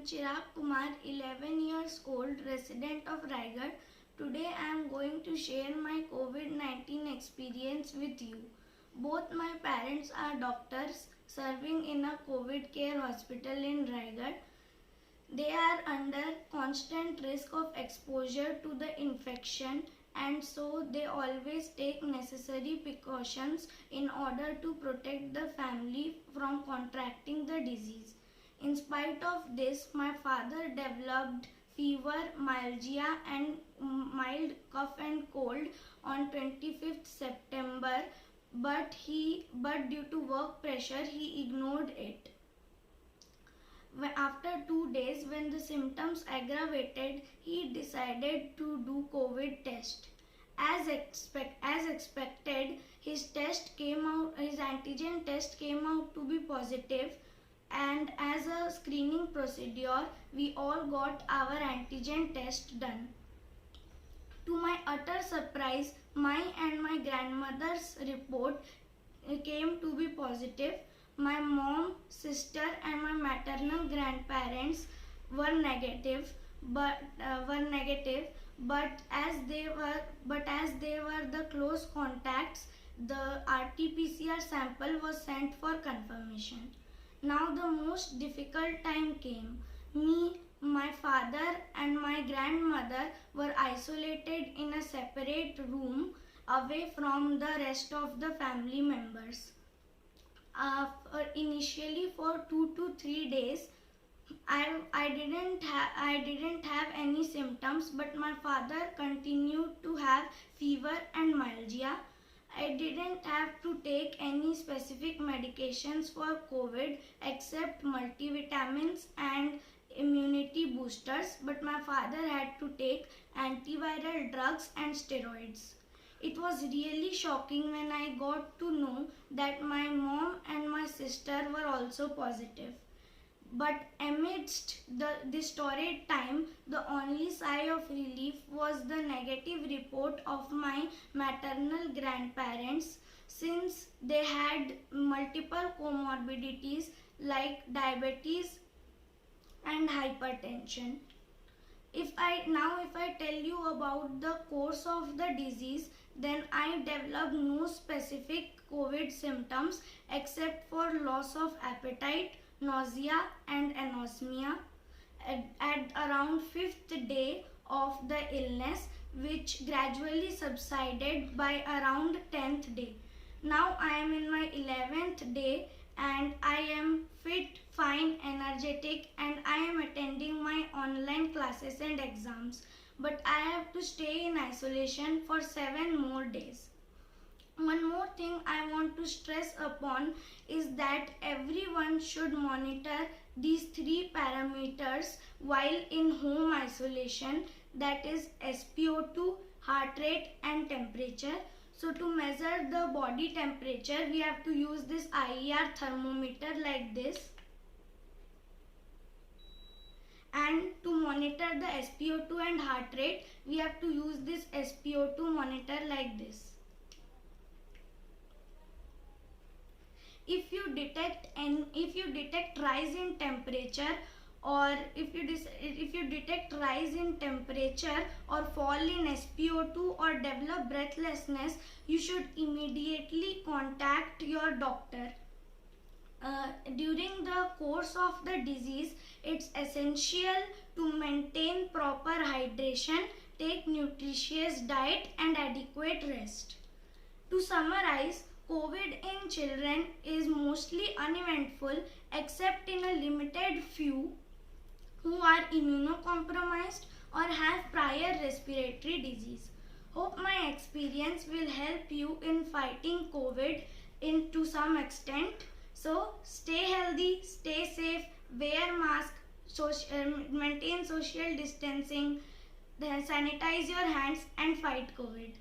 Chirag Kumar, 11 years old, resident of Raigad. Today I am going to share my COVID-19 experience with you. Both my parents are doctors serving in a COVID care hospital in Raigad. They are under constant risk of exposure to the infection, and so they always take necessary precautions in order to protect the family from contracting the disease. In spite of this, my father developed fever, myalgia and mild cough and cold on 25th September, but due to work pressure he ignored it. After 2 days, when the symptoms aggravated, he decided to do COVID test. As expected, his antigen test came out to be positive, and as a screening procedure, we all got our antigen test done. To my utter surprise, my and my grandmother's report came to be positive. My mom, sister and my maternal grandparents were negative, but as they were the close contacts, the RT-PCR sample was sent for confirmation. Now the most difficult time came. Me, my father and my grandmother were isolated in a separate room away from the rest of the family members. Initially for 2 to 3 days, I didn't have any symptoms, but my father continued to have fever and myalgia. I didn't have to take any specific medications for COVID except multivitamins and immunity boosters, but my father had to take antiviral drugs and steroids. It was really shocking when I got to know that my mom and my sister were also positive. But amidst this torrid time, the only sigh of relief was the negative report of my maternal grandparents, since they had multiple comorbidities like diabetes and hypertension. If I tell you about the course of the disease, then I developed no specific COVID symptoms except for loss of appetite, nausea and anosmia at around 5th day of the illness, which gradually subsided by around 10th day. Now I am in my 11th day and I am fit, fine, energetic, and I am attending my online classes and exams. But I have to stay in isolation for 7 more days. One more thing I want to stress upon is that everyone should monitor these 3 parameters while in home isolation, that is SpO2, heart rate and temperature. So to measure the body temperature, we have to use this IER thermometer like this. And to monitor the SpO2 and heart rate, we have to use this SpO2 monitor like this. If you detect rise in temperature, or if you detect rise in temperature or fall in SpO2 or develop breathlessness, you should immediately contact your doctor. During the course of the disease, it's essential to maintain proper hydration, take nutritious diet and adequate rest. To summarize, COVID in children is mostly uneventful except in a limited few who are immunocompromised or have prior respiratory disease. Hope my experience will help you in fighting COVID to some extent. So stay healthy, stay safe, wear mask, maintain social distancing, sanitize your hands and fight COVID.